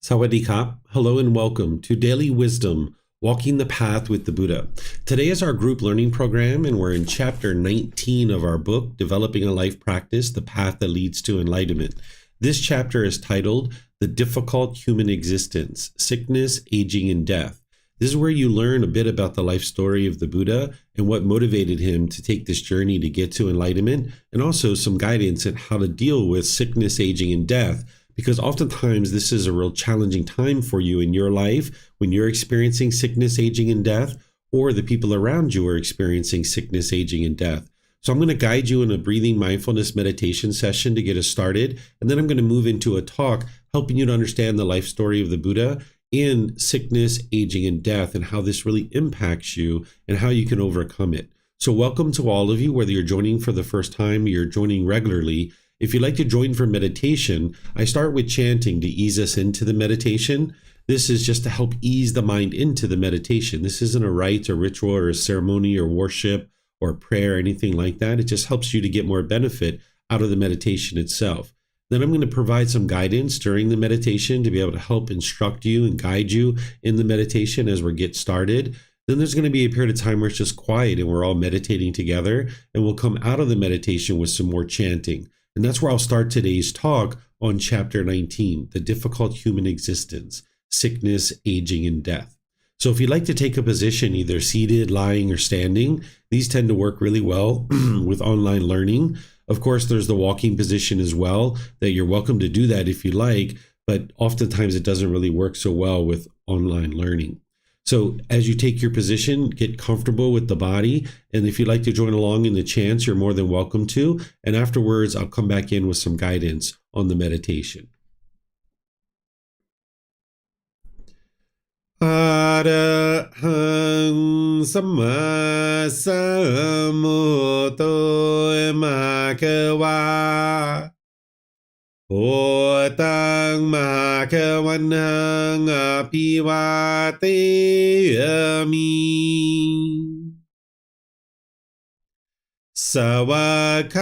Sawadee-ka. Hello and welcome to Daily Wisdom, Walking the Path with the Buddha. Today is our group learning program, and we're in chapter 19 of our book, Developing a Life Practice, The Path That Leads to Enlightenment. This chapter is titled The Difficult Human Existence, Sickness, Aging, and Death. This is where you learn a bit about the life story of the Buddha and what motivated him to take this journey to get to enlightenment, and also some guidance on how to deal with sickness, aging, and death, because oftentimes this is a real challenging time for you in your life when you're experiencing sickness, aging, and death, or the people around you are experiencing sickness, aging, and death. So I'm going to guide you in a breathing mindfulness meditation session to get us started, and then I'm going to move into a talk helping you to understand the life story of the Buddha in sickness, aging, and death, and how this really impacts you and how you can overcome it. So welcome to all of you, whether you're joining for the first time or you're joining regularly. If you'd like to join for meditation, I start with chanting to ease us into the meditation. This is just to help ease the mind into the meditation. This isn't a rite or ritual or a ceremony or worship or prayer or anything like that. It just helps you to get more benefit out of the meditation itself. Then I'm going to provide some guidance during the meditation to be able to help instruct you and guide you in the meditation as we get started. Then there's going to be a period of time where it's just quiet and we're all meditating together, and we'll come out of the meditation with some more chanting. And that's where I'll start today's talk on chapter 19, The Difficult Human Existence, Sickness, Aging, and Death. So if you'd like to take a position, either seated, lying, or standing, these tend to work really well with online learning. Of course, there's the walking position as well, that you're welcome to do that if you like, but oftentimes it doesn't really work so well with online learning. So as you take your position, get comfortable with the body. And if you'd like to join along in the chants, you're more than welcome to. And afterwards, I'll come back in with some guidance on the meditation. Arahang Samma Sambuddho Bhagava Bhutang Bhagavanang Abhivateyami Sawakato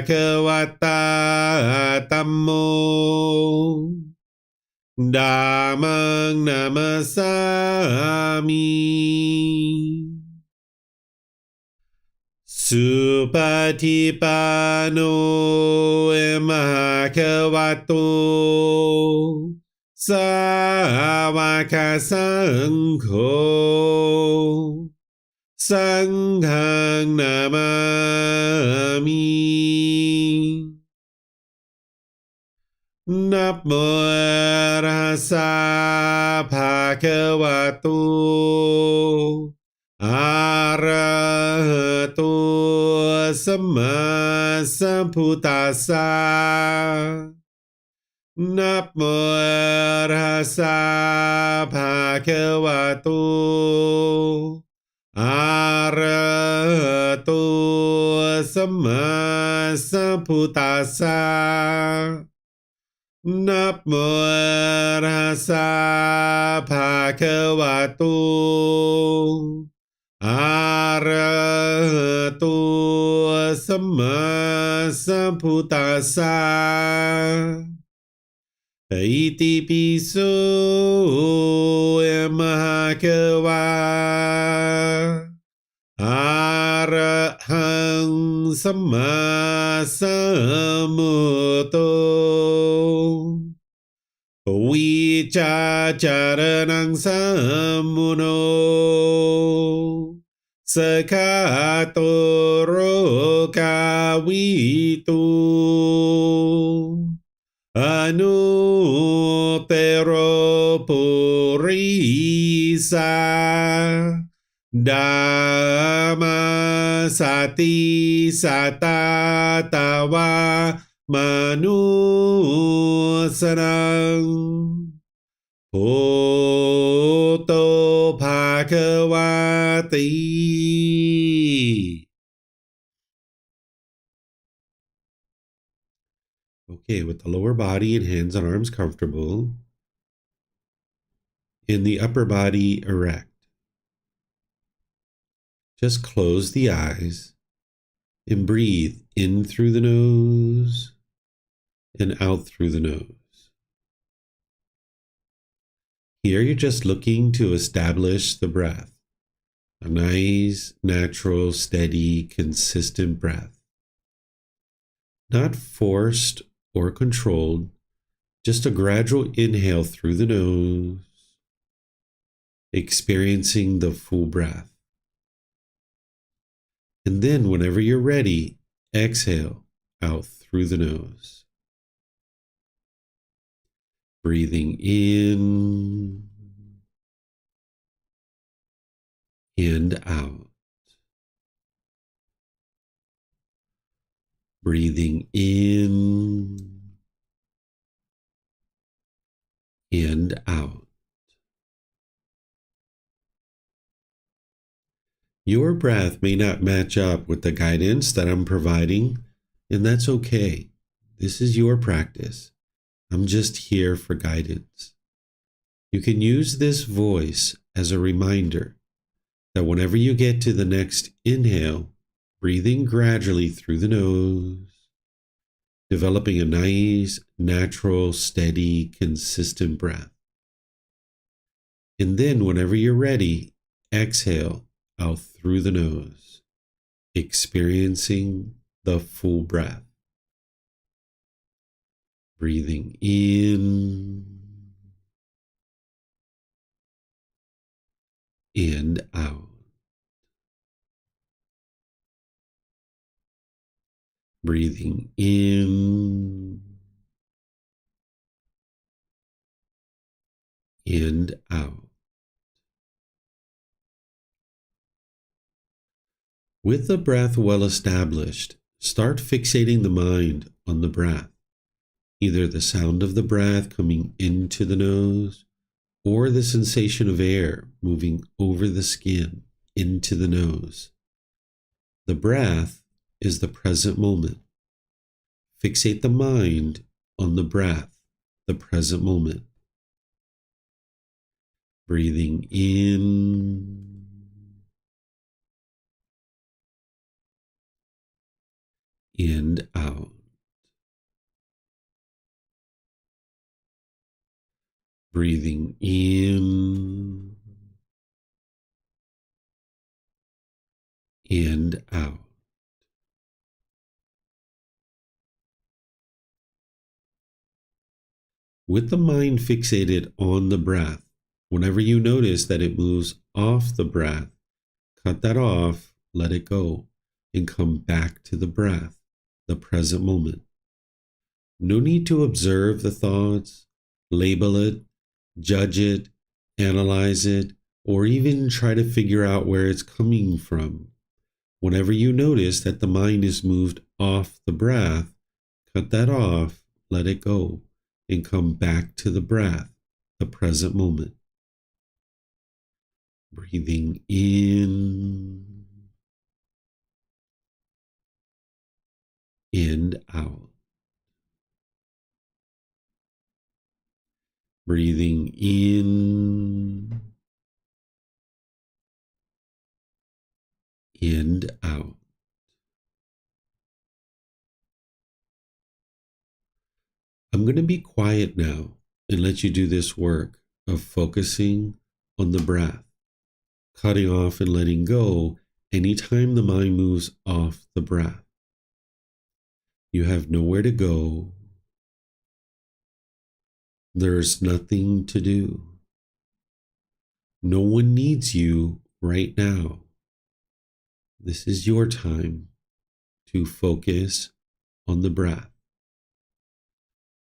Bhagavata Tammo Dhammang Namasami Supatipano Bhagavato Sāvaka Saṅgho Saṅghang Namami Namo Tassa Bhagavato Arahato Samma Sambuddhassa Namo Tassa Bhagavato Arahato Samma Sambuddhassa Namo Tassa Bhagavato Arahato Samma Sambuddhassa Iti piso Bhagava Arahang Samma Sambuddho Vicacaranang Sammuno Sakato Rokavitu Anutero Purisa Dhamma Sati Satatawa Manusanang Bhutto Bhagavati. Okay, with the lower body and hands and arms comfortable, and the upper body erect. Just close the eyes and breathe in through the nose and out through the nose. Here you're just looking to establish the breath, a nice, natural, steady, consistent breath. Not forced or controlled, just a gradual inhale through the nose, experiencing the full breath. And then whenever you're ready, exhale out through the nose. Breathing in and out. Breathing in and out. Your breath may not match up with the guidance that I'm providing, and that's okay. This is your practice. I'm just here for guidance. You can use this voice as a reminder that whenever you get to the next inhale, breathing gradually through the nose, developing a nice, natural, steady, consistent breath. And then whenever you're ready, exhale out through the nose, experiencing the full breath. Breathing in and out. Breathing in and out. With the breath well established, start fixating the mind on the breath, either the sound of the breath coming into the nose or the sensation of air moving over the skin into the nose. The breath is the present moment. Fixate the mind on the breath, the present moment. Breathing in and out. Breathing in and out. With the mind fixated on the breath, whenever you notice that it moves off the breath, cut that off, let it go, and come back to the breath, the present moment. No need to observe the thoughts, label it, judge it, analyze it, or even try to figure out where it's coming from. Whenever you notice that the mind is moved off the breath, cut that off, let it go, and come back to the breath, the present moment. Breathing in and out. Breathing in and out. I'm going to be quiet now and let you do this work of focusing on the breath, cutting off and letting go anytime the mind moves off the breath. You have nowhere to go. There's nothing to do. No one needs you right now. This is your time to focus on the breath.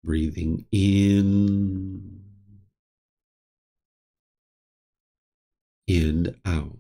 Breathing in and out.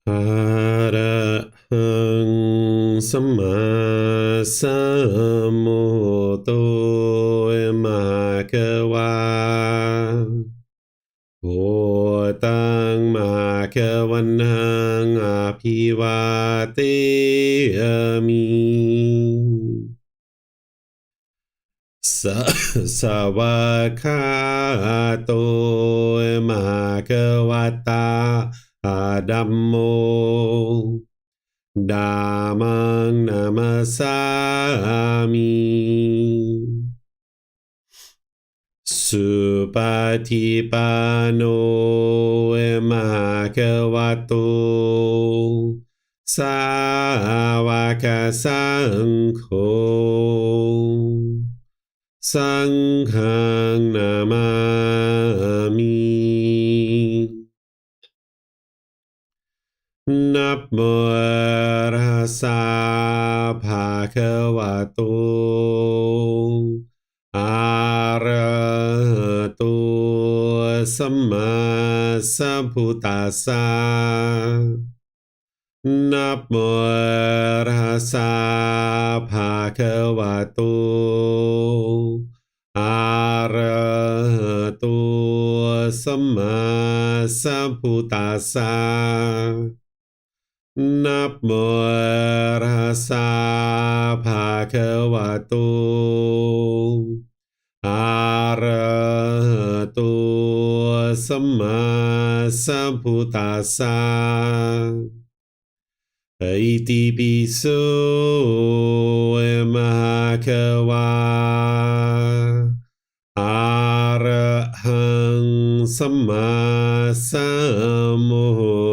อะระหังสัมมาสัมพุทโธมะกะวาโหตังมะกะวันหังอภิวาเทมิสวากขาโตมะกะวะตาอะธัมโมธัมมังนามัสสามิสุปฏิปันโนภะคะวะโตสาวกสังโฆสังฆังนามามินะโมตัสสะภะคะวะโตอะระหะโตสัมมาสัมพุทธัสสะนะโมตัสสะภะคะวะโตอะระหะโตสัมมาสัมพุทธัสสะนะโมตัสสะภะคะวะโตอะระหะโตสัมมาสัมพุทธัสสะอิติปิโสภะคะวะอะระหังสัมมาสัมพุ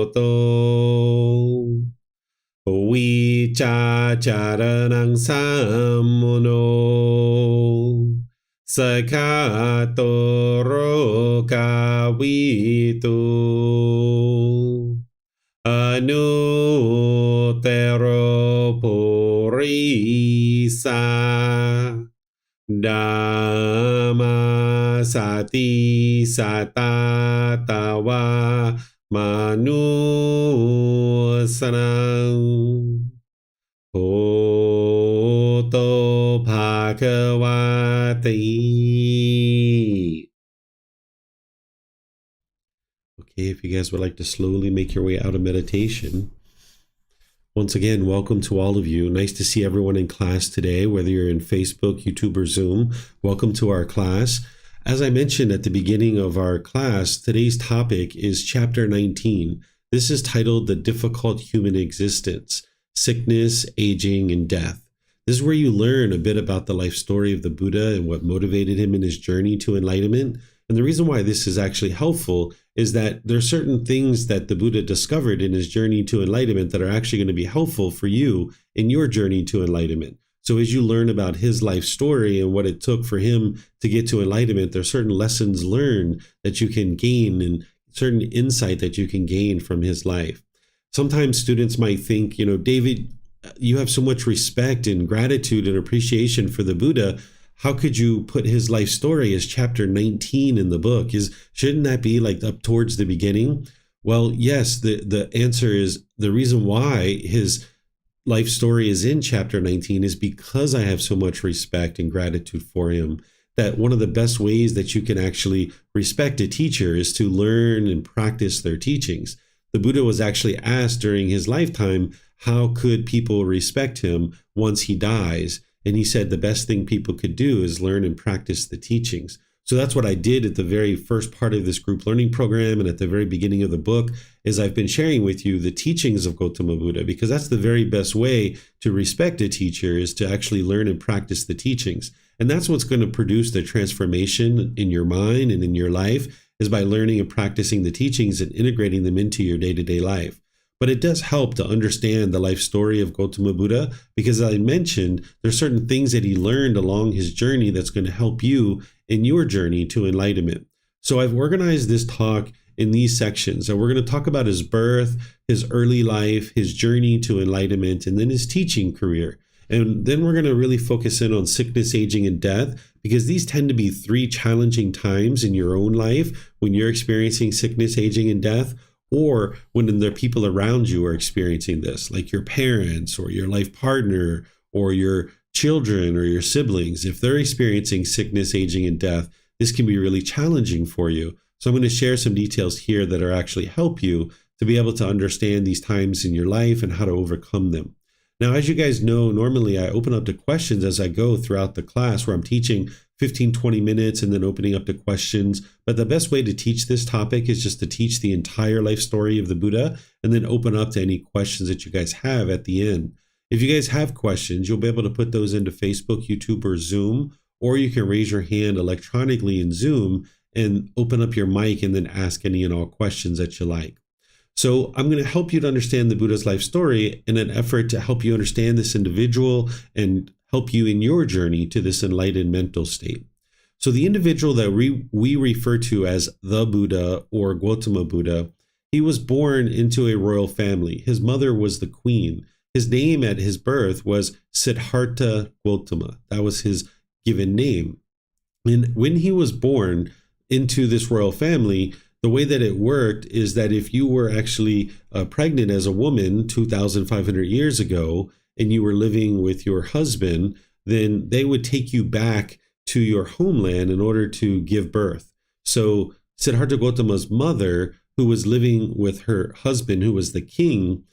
ทโธวิจาจารณังสัมมุโนสกขาโตโรกาวิตุอนุเตโรปุริสาดัมมาสติสัตตาตาวามนุสนังโหโตภะคะวะติ Okay, if you guys would like to slowly make your way out of meditation. Once again, welcome to all of you. Nice to see everyone in class today, whether you're in Facebook, YouTube, or Zoom. Welcome to our class. As I mentioned at the beginning of our class, today's topic is Chapter 19. This is titled The Difficult Human Existence, Sickness, Aging, and Death. This is where you learn a bit about the life story of the Buddha and what motivated him in his journey to enlightenment. And the reason why this is actually helpful is that there are certain things that the Buddha discovered in his journey to enlightenment that are actually going to be helpful for you in your journey to enlightenment. So as you learn about his life story and what it took for him to get to enlightenment, there are certain lessons learned that you can gain and certain insight that you can gain from his life. Sometimes students might think, David, you have so much respect and gratitude and appreciation for the Buddha. How could you put his life story as chapter 19 in the book? Shouldn't that be like up towards the beginning? Well, yes, the answer is the reason why his life story is in chapter 19 is because I have so much respect and gratitude for him. That one of the best ways that you can actually respect a teacher is to learn and practice their teachings. The Buddha was actually asked during his lifetime, how could people respect him once he dies? And he said the best thing people could do is learn and practice the teachings. So that's what I did at the very first part of this group learning program and at the very beginning of the book is I've been sharing with you the teachings of Gotama Buddha, because that's the very best way to respect a teacher is to actually learn and practice the teachings. And that's what's going to produce the transformation in your mind and in your life is by learning and practicing the teachings and integrating them into your day-to-day life. But it does help to understand the life story of Gotama Buddha because, as I mentioned, there's certain things that he learned along his journey that's going to help you in your journey to enlightenment. So I've organized this talk in these sections, and we're going to talk about his birth, his early life, his journey to enlightenment, and then his teaching career. And then we're going to really focus in on sickness, aging, and death, because these tend to be three challenging times in your own life when you're experiencing sickness, aging, and death, or when the people around you are experiencing this, like your parents or your life partner or your children or your siblings. If they're experiencing sickness, aging, and death, this can be really challenging for you. So I'm going to share some details here that are actually help you to be able to understand these times in your life and how to overcome them. Now, as you guys know, normally I open up to questions as I go throughout the class, where I'm teaching 15, 20 minutes and then opening up to questions. But the best way to teach this topic is just to teach the entire life story of the Buddha and then open up to any questions that you guys have at the end. If you guys have questions, you'll be able to put those into Facebook, YouTube, or Zoom, or you can raise your hand electronically in Zoom and open up your mic and then ask any and all questions that you like. So I'm going to help you to understand the Buddha's life story in an effort to help you understand this individual and help you in your journey to this enlightened mental state. So the individual that we refer to as the Buddha or Gotama Buddha, he was born into a royal family. His mother was the queen. His name at his birth was Siddhartha Gotama. That was his given name. And when he was born into this royal family, the way that it worked is that if you were actually pregnant as a woman 2,500 years ago and you were living with your husband, then they would take you back to your homeland in order to give birth. So Siddhartha Gautama's mother, who was living with her husband, who was the king,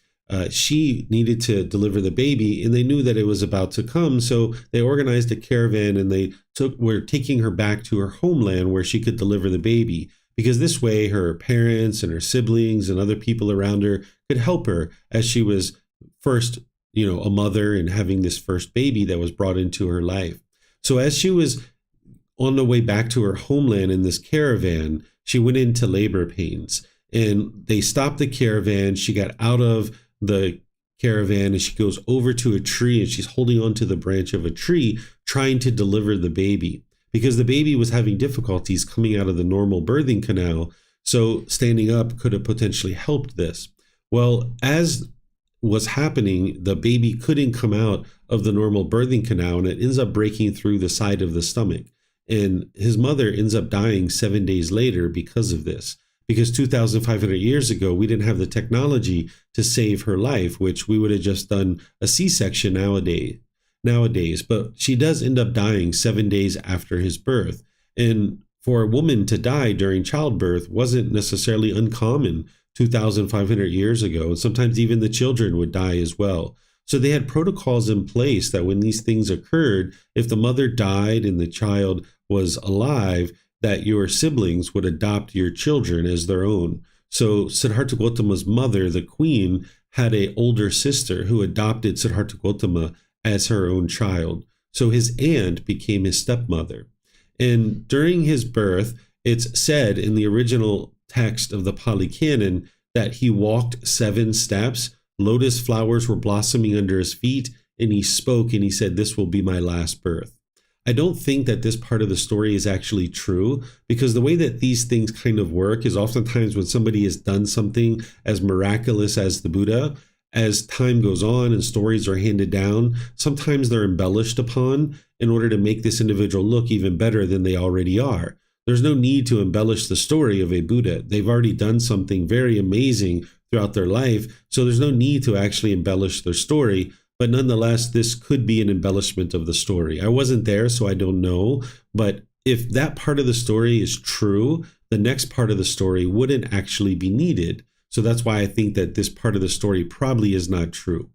she needed to deliver the baby, and they knew that it was about to come. So they organized a caravan and they were taking her back to her homeland where she could deliver the baby. Because this way her parents and her siblings and other people around her could help her as she was first, a mother and having this first baby that was brought into her life. So as she was on the way back to her homeland in this caravan, she went into labor pains, and they stopped the caravan. She got out of the caravan and she goes over to a tree, and she's holding onto the branch of a tree trying to deliver the baby, because the baby was having difficulties coming out of the normal birthing canal. So standing up could have potentially helped this. Well, as was happening, the baby couldn't come out of the normal birthing canal, and it ends up breaking through the side of the stomach. And his mother ends up dying 7 days later because of this. Because 2,500 years ago, we didn't have the technology to save her life, which we would have just done a C-section nowadays, but she does end up dying 7 days after his birth. And for a woman to die during childbirth wasn't necessarily uncommon 2,500 years ago. And sometimes even the children would die as well. So they had protocols in place that when these things occurred, if the mother died and the child was alive, that your siblings would adopt your children as their own. So Siddhartha Gautama's mother, the queen, had an older sister who adopted Siddhartha Gautama as her own child. So his aunt became his stepmother. And during his birth, it's said in the original text of the Pali Canon that he walked 7 steps, lotus flowers were blossoming under his feet, and he spoke and he said, "This will be my last birth." I don't think that this part of the story is actually true, because the way that these things kind of work is oftentimes when somebody has done something as miraculous as the Buddha, as time goes on and stories are handed down, sometimes they're embellished upon in order to make this individual look even better than they already are. There's no need to embellish the story of a Buddha. They've already done something very amazing throughout their life, so there's no need to actually embellish their story. But nonetheless, this could be an embellishment of the story. I wasn't there, so I don't know. But if that part of the story is true, the next part of the story wouldn't actually be needed. So that's why I think that this part of the story probably is not true.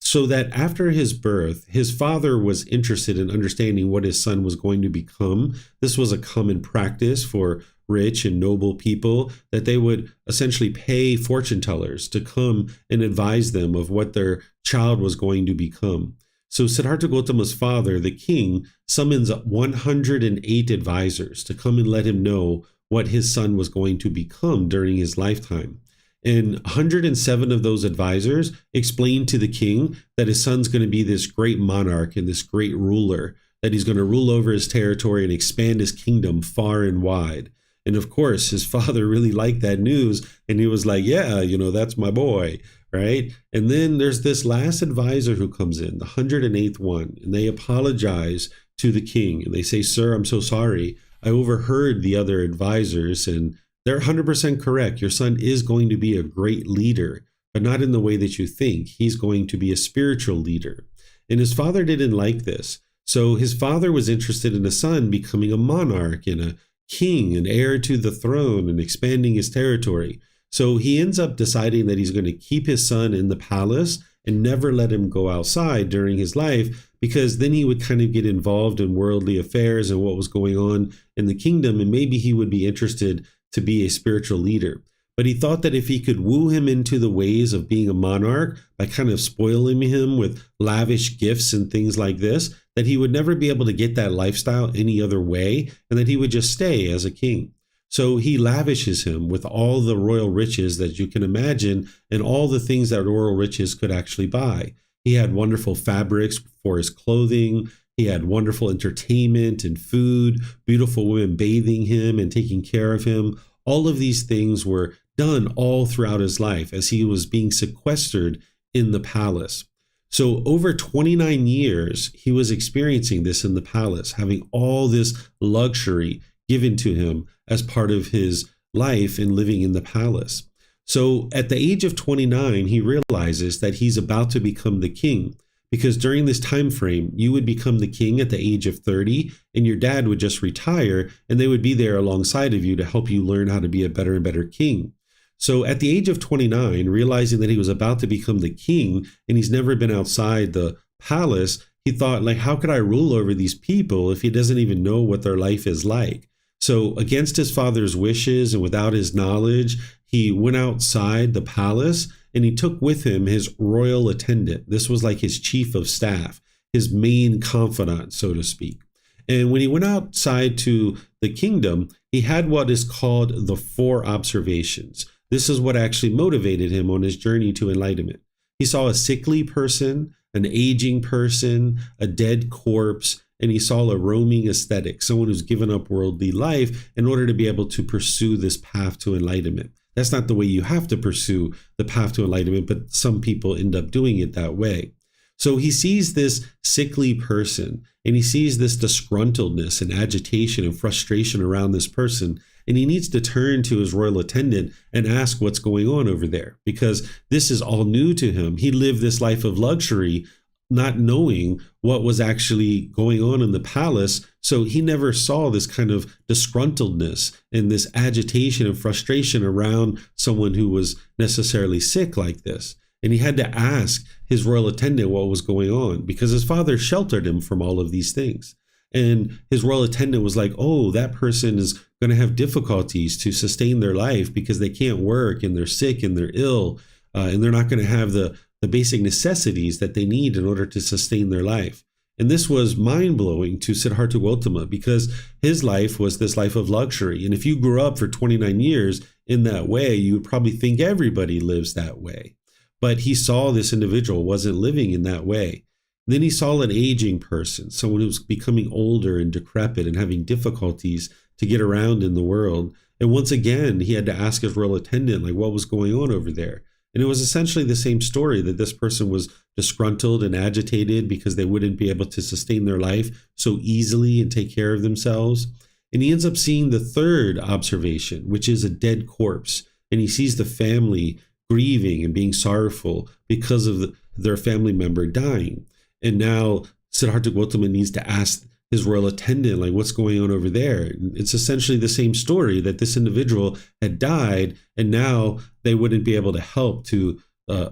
So that after his birth, his father was interested in understanding what his son was going to become. This was a common practice for rich and noble people, that they would essentially pay fortune tellers to come and advise them of what their child was going to become. So Siddhartha Gautama's father, the king, summons 108 advisors to come and let him know what his son was going to become during his lifetime. And 107 of those advisors explained to the king that his son's going to be this great monarch and this great ruler, that he's going to rule over his territory and expand his kingdom far and wide. And of course, his father really liked that news, and he was like, yeah, that's my boy, right? And then there's this last advisor who comes in, the 108th one, and they apologize to the king. And they say, "Sir, I'm so sorry. I overheard the other advisors, and They're 100% correct. Your son is going to be a great leader, but not in the way that you think. He's going to be a spiritual leader. And his father didn't like this. So his father was interested in a son becoming a monarch and a king, an heir to the throne, and expanding his territory. So he ends up deciding that he's going to keep his son in the palace and never let him go outside during his life, because then he would kind of get involved in worldly affairs and what was going on in the kingdom, and maybe he would be interested to be a spiritual leader. But he thought that if he could woo him into the ways of being a monarch by kind of spoiling him with lavish gifts and things like this, that he would never be able to get that lifestyle any other way, and that he would just stay as a king. So he lavishes him with all the royal riches that you can imagine and all the things that royal riches could actually buy. He had wonderful fabrics for his clothing. He had wonderful entertainment and food, beautiful women bathing him and taking care of him. All of these things were done all throughout his life as he was being sequestered in the palace. So over 29 years, he was experiencing this in the palace, having all this luxury given to him as part of his life and living in the palace. So at the age of 29, he realizes that he's about to become the king, because during this time frame, you would become the king at the age of 30, and your dad would just retire, and they would be there alongside of you to help you learn how to be a better and better king. So at the age of 29, realizing that he was about to become the king, and he's never been outside the palace, he thought, like, how could I rule over these people if he doesn't even know what their life is like? So against his father's wishes and without his knowledge, he went outside the palace and he took with him his royal attendant. This was like his chief of staff, his main confidant, so to speak. And when he went outside to the kingdom, he had what is called the 4 observations. This is what actually motivated him on his journey to enlightenment. He saw a sickly person, an aging person, a dead corpse, and he saw a roaming ascetic, someone who's given up worldly life in order to be able to pursue this path to enlightenment. That's not the way you have to pursue the path to enlightenment, but some people end up doing it that way. So he sees this sickly person, and he sees this disgruntledness and agitation and frustration around this person, and he needs to turn to his royal attendant and ask what's going on over there, because this is all new to him. He lived this life of luxury, not knowing what was actually going on in the palace. So he never saw this kind of disgruntledness and this agitation and frustration around someone who was necessarily sick like this. And he had to ask his royal attendant what was going on, because his father sheltered him from all of these things. And his royal attendant was like, oh, that person is going to have difficulties to sustain their life because they can't work and they're sick and they're ill, and they're not going to have the basic necessities that they need in order to sustain their life. And this was mind-blowing to Siddhartha Gotama, because his life was this life of luxury. And if you grew up for 29 years in that way, you would probably think everybody lives that way. But he saw this individual wasn't living in that way. Then he saw an aging person, someone who's becoming older and decrepit and having difficulties to get around in the world. And once again, he had to ask his royal attendant, like, what was going on over there? And it was essentially the same story, that this person was disgruntled and agitated because they wouldn't be able to sustain their life so easily and take care of themselves. And he ends up seeing the 3rd observation, which is a dead corpse. And he sees the family grieving and being sorrowful because of their family member dying. And now Siddhartha Gautama needs to ask his royal attendant, like, what's going on over there? It's essentially the same story, that this individual had died, and now they wouldn't be able to help to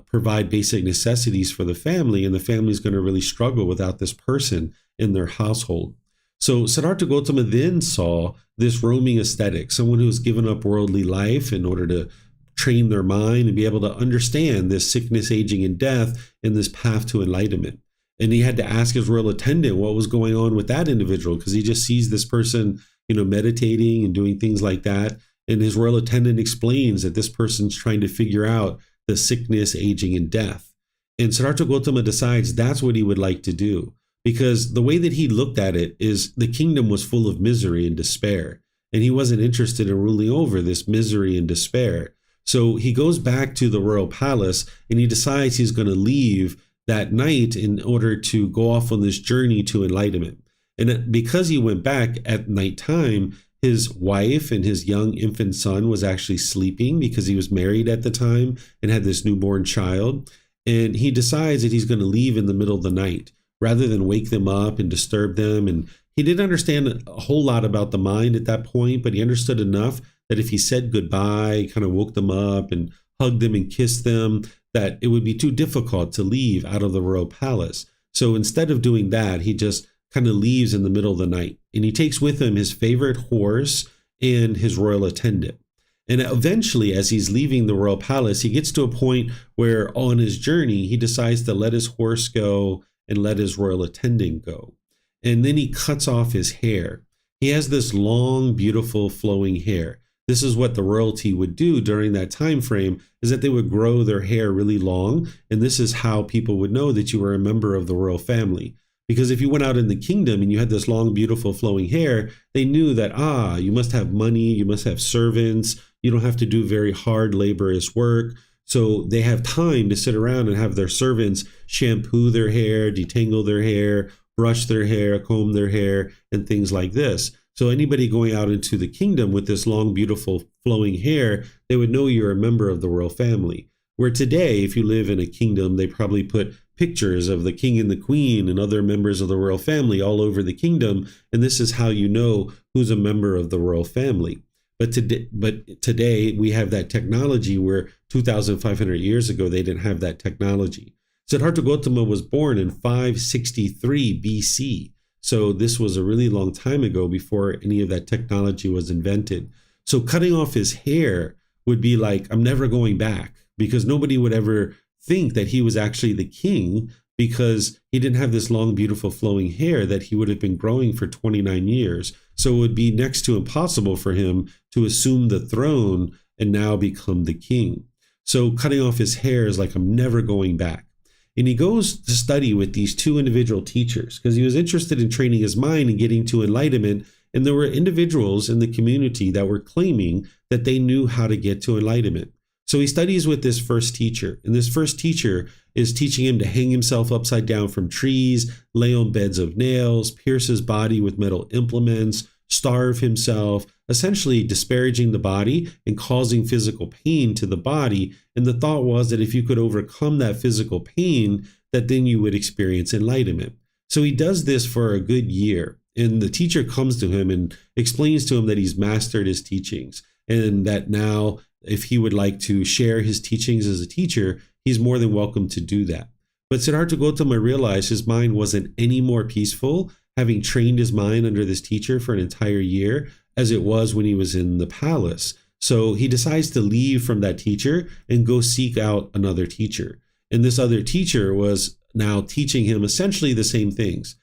provide basic necessities for the family, and the family's going to really struggle without this person in their household. So Siddhartha Gautama then saw this roaming ascetic, someone who's given up worldly life in order to train their mind and be able to understand this sickness, aging, and death in this path to enlightenment. And he had to ask his royal attendant what was going on with that individual, because he just sees this person, meditating and doing things like that. And his royal attendant explains that this person's trying to figure out the sickness, aging, and death. And Siddhartha Gautama decides that's what he would like to do, because the way that he looked at it is the kingdom was full of misery and despair, and he wasn't interested in ruling over this misery and despair. So he goes back to the royal palace, and he decides he's going to leave that night in order to go off on this journey to enlightenment. And because he went back at nighttime, his wife and his young infant son was actually sleeping because he was married at the time and had this newborn child. And he decides that he's going to leave in the middle of the night rather than wake them up and disturb them. And he didn't understand a whole lot about the mind at that point, but he understood enough that if he said goodbye, kind of woke them up and hugged them and kissed them, that it would be too difficult to leave out of the royal palace. So instead of doing that, he just kind of leaves in the middle of the night. And he takes with him his favorite horse and his royal attendant. And eventually, as he's leaving the royal palace, he gets to a point where on his journey, he decides to let his horse go and let his royal attendant go. And then he cuts off his hair. He has this long, beautiful, flowing hair. This is what the royalty would do during that time frame, is that they would grow their hair really long. And this is how people would know that you were a member of the royal family. Because if you went out in the kingdom and you had this long, beautiful, flowing hair, they knew that, you must have money, you must have servants, you don't have to do very hard, laborious work. So they have time to sit around and have their servants shampoo their hair, detangle their hair, brush their hair, comb their hair, and things like this. So anybody going out into the kingdom with this long, beautiful, flowing hair, they would know you're a member of the royal family. Where today, if you live in a kingdom, they probably put pictures of the king and the queen and other members of the royal family all over the kingdom. And this is how you know who's a member of the royal family. But today we have that technology where 2,500 years ago, they didn't have that technology. Siddhartha Gautama was born in 563 BC. So this was a really long time ago before any of that technology was invented. So cutting off his hair would be like, I'm never going back, because nobody would ever think that he was actually the king, because he didn't have this long, beautiful, flowing hair that he would have been growing for 29 years. So it would be next to impossible for him to assume the throne and now become the king. So cutting off his hair is like, I'm never going back. And he goes to study with these two individual teachers because he was interested in training his mind and getting to enlightenment. And there were individuals in the community that were claiming that they knew how to get to enlightenment. So he studies with this first teacher, and this first teacher is teaching him to hang himself upside down from trees, lay on beds of nails, pierce his body with metal implements, starve himself, essentially disparaging the body and causing physical pain to the body. And the thought was that if you could overcome that physical pain, that then you would experience enlightenment. So he does this for a good year, and the teacher comes to him and explains to him that he's mastered his teachings, and that now if he would like to share his teachings as a teacher, he's more than welcome to do that. But Siddhartha Gautama realized his mind wasn't any more peaceful, having trained his mind under this teacher for an entire year, as it was when he was in the palace. So he decides to leave from that teacher and go seek out another teacher. And this other teacher was now teaching him essentially the same things,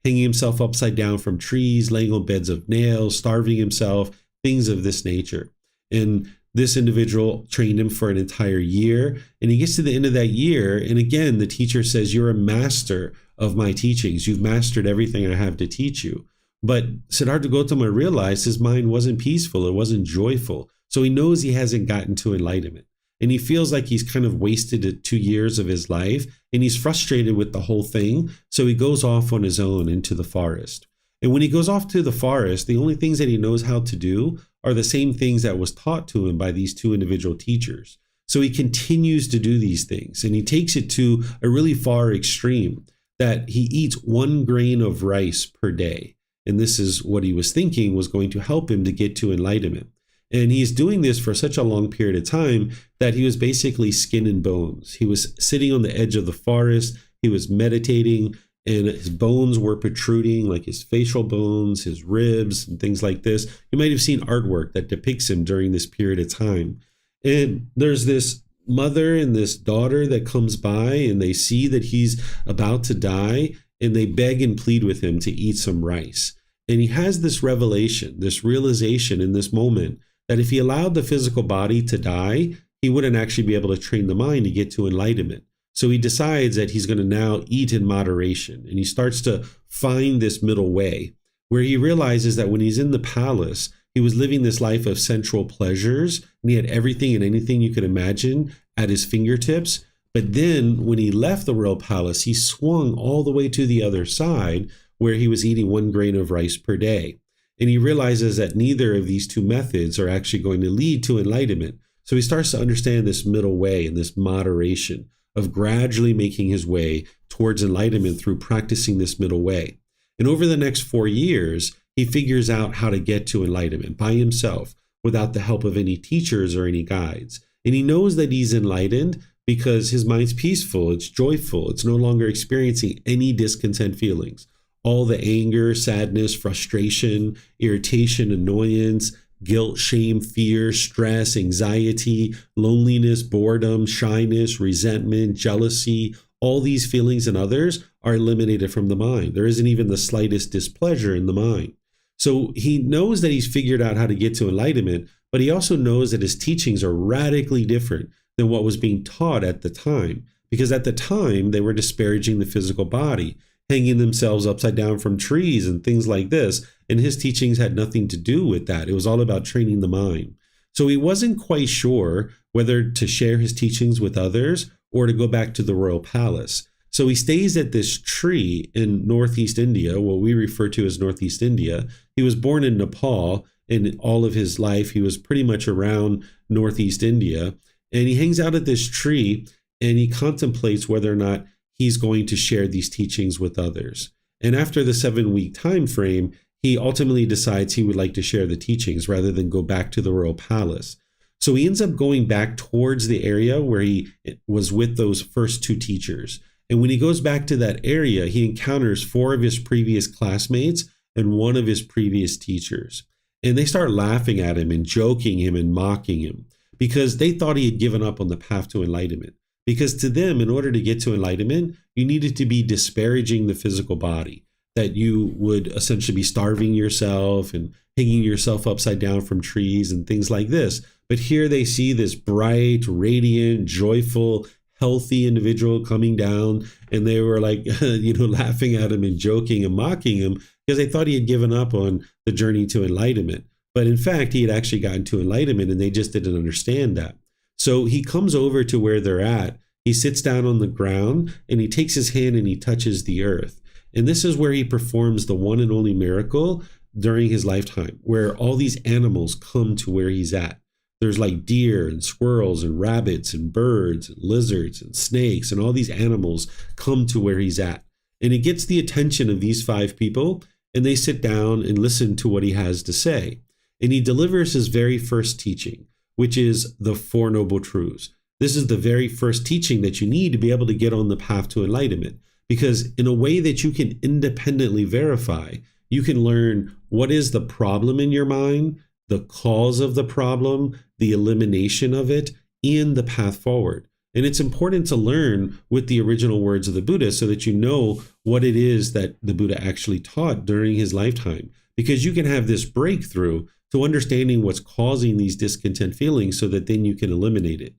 hanging himself upside down from trees, laying on beds of nails, starving himself, things of this nature. And this individual trained him for an entire year, and he gets to the end of that year, and again, the teacher says, you're a master of my teachings. You've mastered everything I have to teach you. But Siddhartha Gautama realized his mind wasn't peaceful. It wasn't joyful. So he knows he hasn't gotten to enlightenment, and he feels like he's kind of wasted 2 years of his life, and he's frustrated with the whole thing. So he goes off on his own into the forest. And when he goes off to the forest, the only things that he knows how to do are the same things that was taught to him by these two individual teachers. So he continues to do these things, and he takes it to a really far extreme that he eats 1 grain of rice per day. And this is what he was thinking was going to help him to get to enlightenment. And he's doing this for such a long period of time that he was basically skin and bones. He was sitting on the edge of the forest. He was meditating, and his bones were protruding, like his facial bones, his ribs, and things like this. You might have seen artwork that depicts him during this period of time. And there's this mother and this daughter that comes by, and they see that he's about to die, and they beg and plead with him to eat some rice. And he has this revelation, this realization in this moment that if he allowed the physical body to die, he wouldn't actually be able to train the mind to get to enlightenment. So he decides that he's going to now eat in moderation, and he starts to find this middle way where he realizes that when he's in the palace, he was living this life of sensual pleasures, and he had everything and anything you could imagine at his fingertips. But then when he left the royal palace, he swung all the way to the other side where he was eating 1 grain of rice per day. And he realizes that neither of these two methods are actually going to lead to enlightenment. So he starts to understand this middle way and this moderation of gradually making his way towards enlightenment through practicing this middle way. And over the next 4 years, he figures out how to get to enlightenment by himself without the help of any teachers or any guides. And he knows that he's enlightened because his mind's peaceful, it's joyful, it's no longer experiencing any discontent feelings. All the anger, sadness, frustration, irritation, annoyance, guilt, shame, fear, stress, anxiety, loneliness, boredom, shyness, resentment, jealousy, all these feelings in others are eliminated from the mind. There isn't even the slightest displeasure in the mind. So he knows that he's figured out how to get to enlightenment, but he also knows that his teachings are radically different than what was being taught at the time. Because at the time, they were disparaging the physical body, hanging themselves upside down from trees and things like this. And his teachings had nothing to do with that. It was all about training the mind. So he wasn't quite sure whether to share his teachings with others or to go back to the royal palace. So he stays at this tree in Northeast India, what we refer to as Northeast India. He was born in Nepal, and all of his life he was pretty much around Northeast India. And he hangs out at this tree and he contemplates whether or not he's going to share these teachings with others. And after the 7-week time frame, he ultimately decides he would like to share the teachings rather than go back to the royal palace. So he ends up going back towards the area where he was with those first 2 teachers. And when he goes back to that area, he encounters 4 of his previous classmates and 1 of his previous teachers. And they start laughing at him and joking him and mocking him because they thought he had given up on the path to enlightenment. Because to them, in order to get to enlightenment, you needed to be disparaging the physical body, that you would essentially be starving yourself and hanging yourself upside down from trees and things like this. But here they see this bright, radiant, joyful, healthy individual coming down, and they were like, laughing at him and joking and mocking him because they thought he had given up on the journey to enlightenment. But in fact, he had actually gotten to enlightenment and they just didn't understand that. So he comes over to where they're at. He sits down on the ground and he takes his hand and he touches the earth. And this is where he performs the one and only miracle during his lifetime, where all these animals come to where he's at. There's like deer and squirrels and rabbits and birds and lizards and snakes, and all these animals come to where he's at. And it gets the attention of these 5 people, and they sit down and listen to what he has to say. And he delivers his very first teaching, which is the 4 Noble Truths. This is the very first teaching that you need to be able to get on the path to enlightenment, because in a way that you can independently verify, you can learn what is the problem in your mind, the cause of the problem, the elimination of it, and the path forward. And it's important to learn with the original words of the Buddha so that you know what it is that the Buddha actually taught during his lifetime, because you can have this breakthrough to understanding what's causing these discontent feelings so that then you can eliminate it.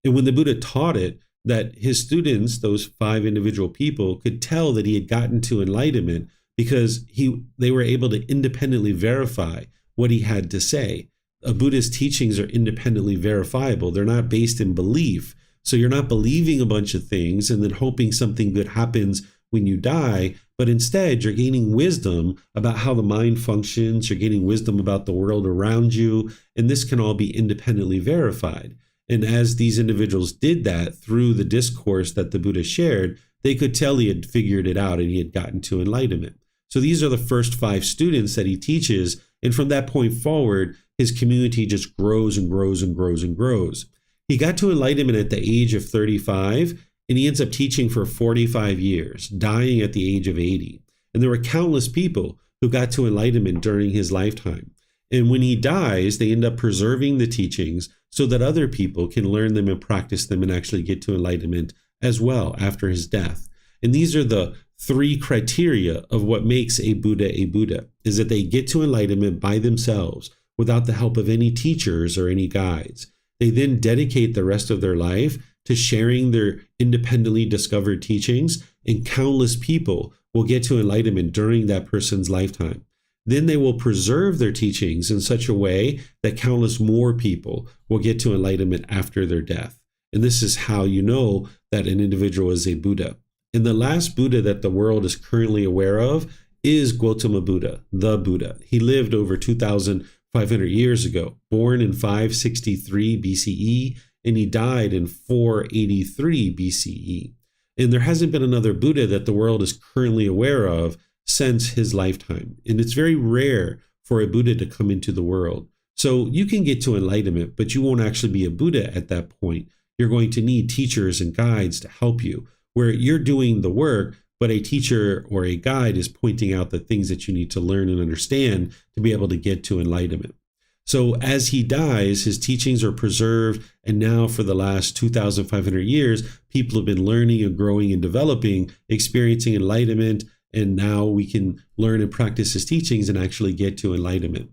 And when the Buddha taught it, that his students, those 5 individual people, could tell that he had gotten to enlightenment because they were able to independently verify what he had to say. A Buddha's teachings are independently verifiable. They're not based in belief. So you're not believing a bunch of things and then hoping something good happens when you die, but instead you're gaining wisdom about how the mind functions. You're gaining wisdom about the world around you, and this can all be independently verified. And as these individuals did that through the discourse that the Buddha shared, they could tell he had figured it out and he had gotten to enlightenment. So these are the first 5 students that he teaches. And from that point forward, his community just grows and grows and grows and grows. He got to enlightenment at the age of 35, and he ends up teaching for 45 years, dying at the age of 80. And there were countless people who got to enlightenment during his lifetime. And when he dies, they end up preserving the teachings so that other people can learn them and practice them and actually get to enlightenment as well after his death. And these are the 3 criteria of what makes a Buddha, is that they get to enlightenment by themselves without the help of any teachers or any guides. They then dedicate the rest of their life to sharing their independently discovered teachings, and countless people will get to enlightenment during that person's lifetime. Then they will preserve their teachings in such a way that countless more people will get to enlightenment after their death. And this is how you know that an individual is a Buddha. And the last Buddha that the world is currently aware of is Gotama Buddha, the Buddha. He lived over 2,500 years ago, born in 563 BCE, and he died in 483 BCE. And there hasn't been another Buddha that the world is currently aware of since his lifetime. And it's very rare for a Buddha to come into the world. So you can get to enlightenment, but you won't actually be a Buddha at that point. You're going to need teachers and guides to help you, where you're doing the work, but a teacher or a guide is pointing out the things that you need to learn and understand to be able to get to enlightenment. So as he dies, his teachings are preserved, and now for the last 2,500 years, people have been learning and growing and developing, experiencing enlightenment, and now we can learn and practice his teachings and actually get to enlightenment.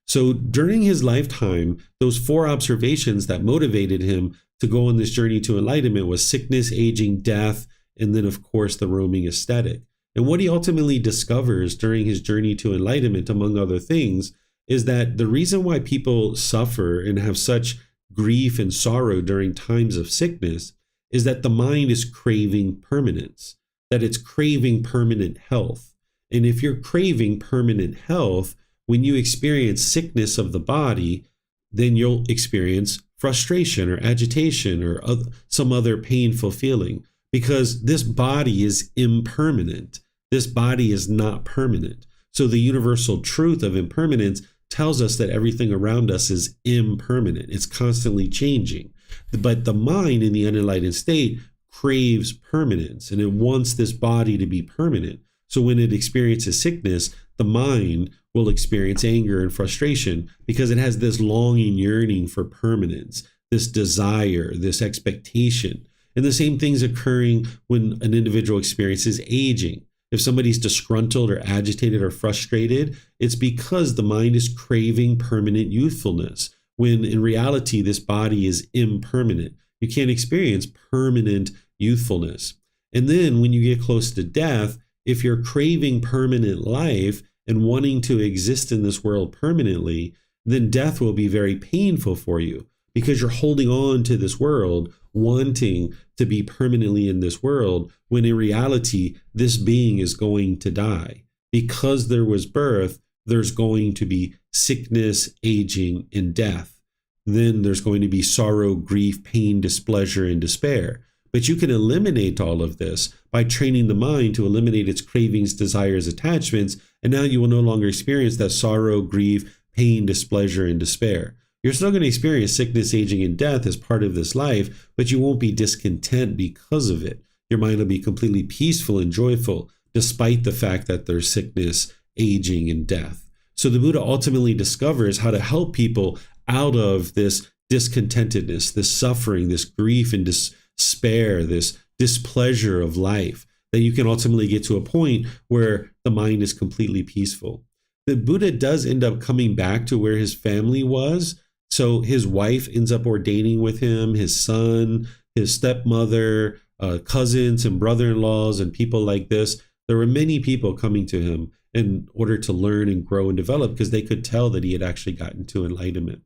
So during his lifetime, those 4 observations that motivated him to go on this journey to enlightenment was sickness, aging, death, and then, of course, the roaming ascetic. And what he ultimately discovers during his journey to enlightenment, among other things, is that the reason why people suffer and have such grief and sorrow during times of sickness is that the mind is craving permanence, that it's craving permanent health. And if you're craving permanent health, when you experience sickness of the body, then you'll experience frustration or agitation or some other painful feeling, because this body is impermanent. This body is not permanent. So the universal truth of impermanence tells us that everything around us is impermanent. It's constantly changing. But the mind in the unenlightened state craves permanence, and it wants this body to be permanent. So when it experiences sickness, the mind will experience anger and frustration because it has this longing, yearning for permanence, this desire, this expectation. And the same thing's occurring when an individual experiences aging. If somebody's disgruntled or agitated or frustrated, it's because the mind is craving permanent youthfulness, when in reality, this body is impermanent. You can't experience permanent youthfulness. And then when you get close to death, if you're craving permanent life and wanting to exist in this world permanently, then death will be very painful for you because you're holding on to this world, wanting to be permanently in this world, when in reality, this being is going to die. Because there was birth, there's going to be sickness, aging, and death. Then there's going to be sorrow, grief, pain, displeasure, and despair. But you can eliminate all of this by training the mind to eliminate its cravings, desires, attachments, and now you will no longer experience that sorrow, grief, pain, displeasure, and despair. You're still going to experience sickness, aging, and death as part of this life, but you won't be discontent because of it. Your mind will be completely peaceful and joyful, despite the fact that there's sickness, aging, and death. So the Buddha ultimately discovers how to help people out of this discontentedness, this suffering, this grief and despair, this displeasure of life, that you can ultimately get to a point where the mind is completely peaceful. The Buddha does end up coming back to where his family was. So his wife ends up ordaining with him, his son, his stepmother, cousins and brother-in-laws and people like this. There were many people coming to him in order to learn and grow and develop because they could tell that he had actually gotten to enlightenment.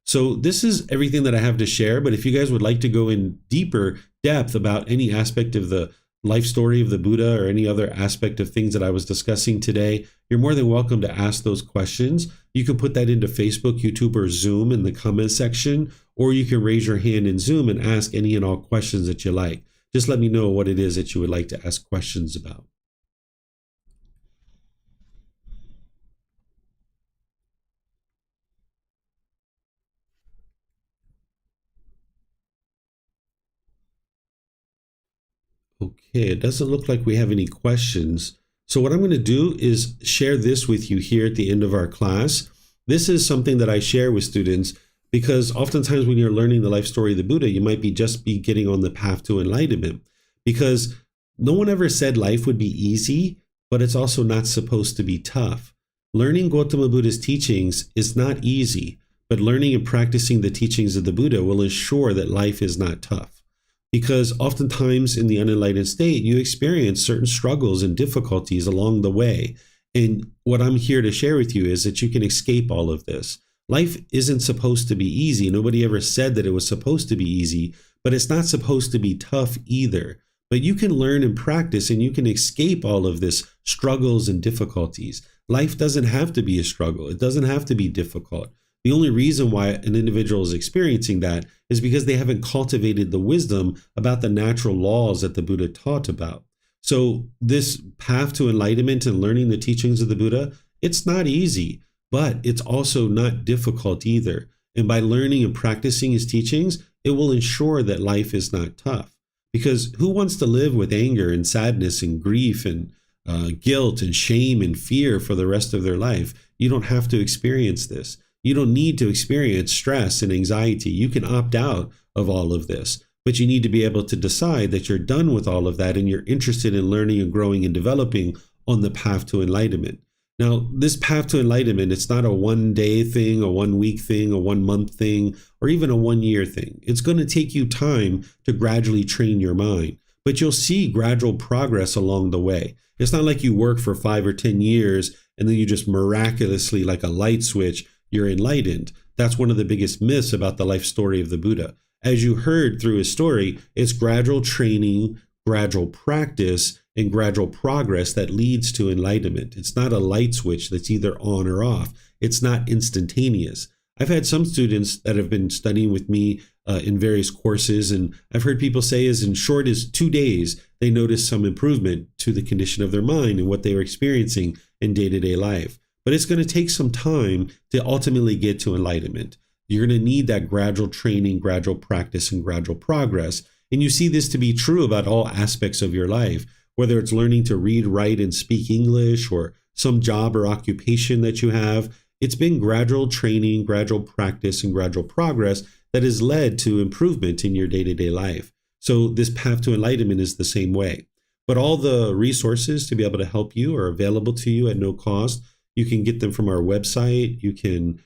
So this is everything that I have to share. But if you guys would like to go in deeper depth about any aspect of the life story of the Buddha or any other aspect of things that I was discussing today, you're more than welcome to ask those questions. You can put that into Facebook, YouTube, or Zoom in the comment section, or you can raise your hand in Zoom and ask any and all questions that you like. Just let me know what it is that you would like to ask questions about. Okay, it doesn't look like we have any questions. So what I'm going to do is share this with you here at the end of our class. This is something that I share with students because oftentimes when you're learning the life story of the Buddha, you might just be getting on the path to enlightenment, because no one ever said life would be easy, but it's also not supposed to be tough. Learning Gautama Buddha's teachings is not easy, but learning and practicing the teachings of the Buddha will ensure that life is not tough. Because oftentimes in the unenlightened state, you experience certain struggles and difficulties along the way. And what I'm here to share with you is that you can escape all of this. Life isn't supposed to be easy. Nobody ever said that it was supposed to be easy, but it's not supposed to be tough either. But you can learn and practice, and you can escape all of this struggles and difficulties. Life doesn't have to be a struggle. It doesn't have to be difficult. The only reason why an individual is experiencing that is because they haven't cultivated the wisdom about the natural laws that the Buddha taught about. So this path to enlightenment and learning the teachings of the Buddha, it's not easy, but it's also not difficult either. And by learning and practicing his teachings, it will ensure that life is not tough. Because who wants to live with anger and sadness and grief and guilt and shame and fear for the rest of their life? You don't have to experience this. You don't need to experience stress and anxiety. You can opt out of all of this, but you need to be able to decide that you're done with all of that and you're interested in learning and growing and developing on the path to enlightenment. Now, this path to enlightenment, it's not a 1 day thing, a 1 week thing, a 1 month thing, or even a 1 year thing. It's going to take you time to gradually train your mind, but you'll see gradual progress along the way. It's not like you work for 5 or 10 years and then you just miraculously, like a light switch, you're enlightened. That's one of the biggest myths about the life story of the Buddha. As you heard through his story, it's gradual training, gradual practice, and gradual progress that leads to enlightenment. It's not a light switch that's either on or off. It's not instantaneous. I've had some students that have been studying with me in various courses, and I've heard people say as in short as 2 days, they noticed some improvement to the condition of their mind and what they were experiencing in day-to-day life. But it's going to take some time to ultimately get to enlightenment. You're going to need that gradual training, gradual practice, and gradual progress. And you see this to be true about all aspects of your life, whether it's learning to read, write, and speak English, or some job or occupation that you have. It's been gradual training, gradual practice, and gradual progress that has led to improvement in your day-to-day life. So this path to enlightenment is the same way. But all the resources to be able to help you are available to you at no cost. You can get them from our website. You can,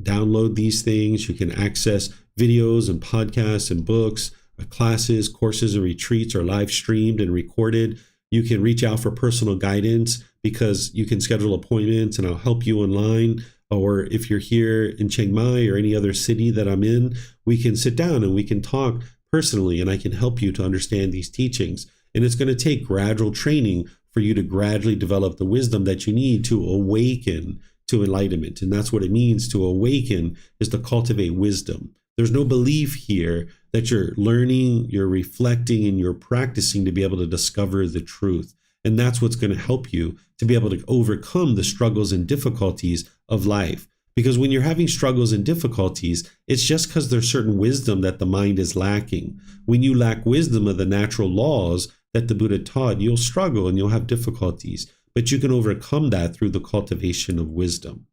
download these things. You can access videos and podcasts and books, classes, courses, and retreats are live streamed and recorded. You can reach out for personal guidance because you can schedule appointments and I'll help you online. Or if you're here in Chiang Mai or any other city that I'm in, we can sit down and we can talk personally and I can help you to understand these teachings. And it's going to take gradual training for you to gradually develop the wisdom that you need to awaken to enlightenment. And that's what it means to awaken, is to cultivate wisdom. There's no belief here that you're learning, you're reflecting, and you're practicing to be able to discover the truth. And that's what's going to help you to be able to overcome the struggles and difficulties of life. Because when you're having struggles and difficulties, it's just because there's certain wisdom that the mind is lacking. When you lack wisdom of the natural laws that the Buddha taught, you'll struggle and you'll have difficulties. But you can overcome that through the cultivation of wisdom.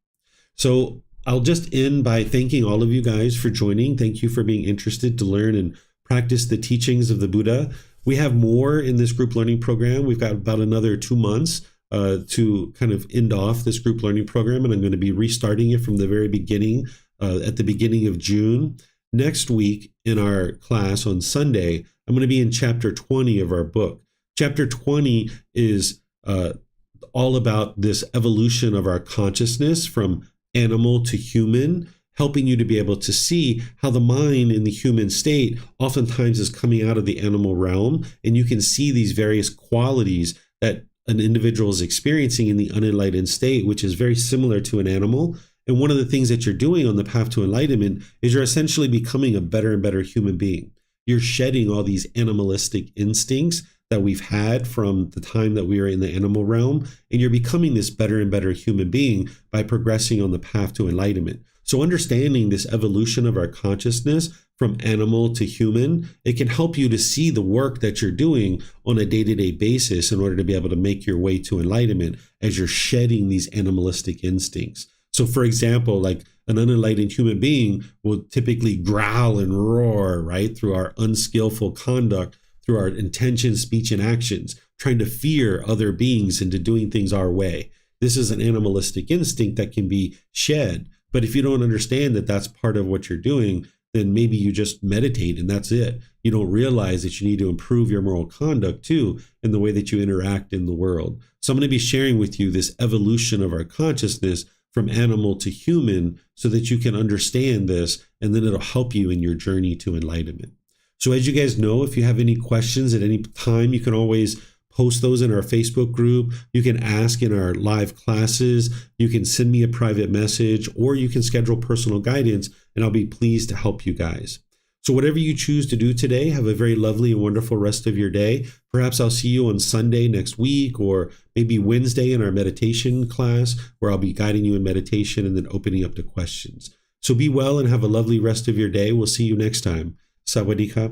So I'll just end by thanking all of you guys for joining. Thank you for being interested to learn and practice the teachings of the Buddha. We have more in this group learning program. We've got about another 2 months to kind of end off this group learning program, and I'm going to be restarting it from the very beginning, at the beginning of June. Next week in our class on Sunday, I'm going to be in chapter 20 of our book. Chapter 20 is all about this evolution of our consciousness from animal to human, helping you to be able to see how the mind in the human state oftentimes is coming out of the animal realm. And you can see these various qualities that an individual is experiencing in the unenlightened state, which is very similar to an animal. And one of the things that you're doing on the path to enlightenment is you're essentially becoming a better and better human being. You're shedding all these animalistic instincts that we've had from the time that we were in the animal realm, and you're becoming this better and better human being by progressing on the path to enlightenment. So understanding this evolution of our consciousness from animal to human, it can help you to see the work that you're doing on a day-to-day basis in order to be able to make your way to enlightenment as you're shedding these animalistic instincts. So for example, like an unenlightened human being will typically growl and roar, right, through our unskillful conduct, through our intention, speech, and actions, trying to fear other beings into doing things our way. This is an animalistic instinct that can be shed. But if you don't understand that that's part of what you're doing, then maybe you just meditate and that's it. You don't realize that you need to improve your moral conduct too in the way that you interact in the world. So I'm going to be sharing with you this evolution of our consciousness from animal to human so that you can understand this, and then it'll help you in your journey to enlightenment. So as you guys know, if you have any questions at any time, you can always post those in our Facebook group. You can ask in our live classes. You can send me a private message, or you can schedule personal guidance, and I'll be pleased to help you guys. So whatever you choose to do today, have a very lovely and wonderful rest of your day. Perhaps I'll see you on Sunday next week, or maybe Wednesday in our meditation class, where I'll be guiding you in meditation and then opening up to questions. So be well and have a lovely rest of your day. We'll see you next time. Sawadee-ka.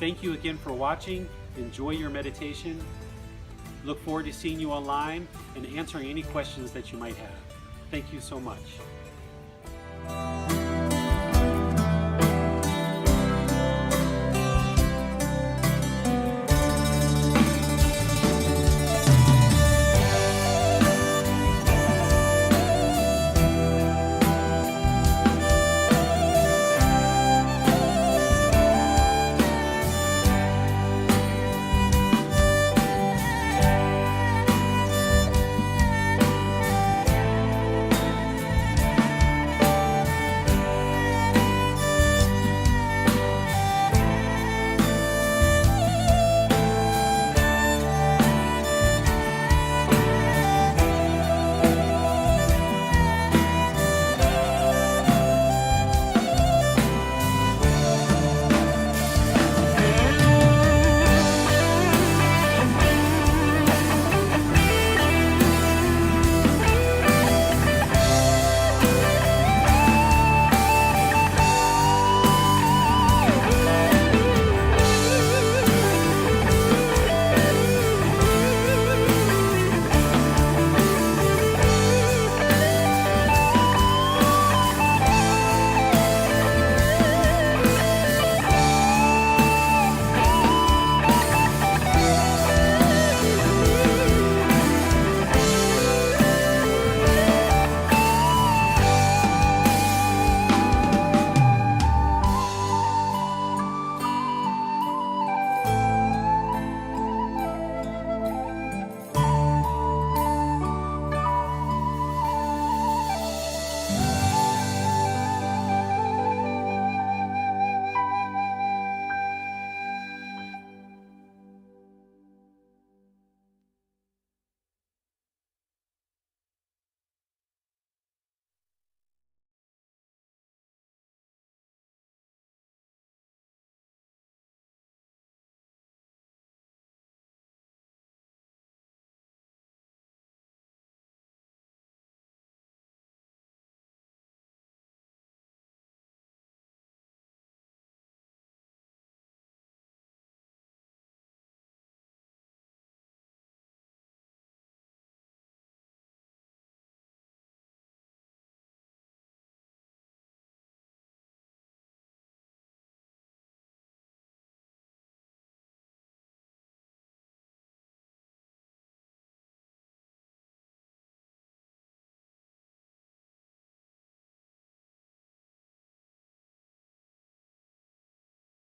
Thank you again for watching. Enjoy your meditation. Look forward to seeing you online and answering any questions that you might have. Thank you so much.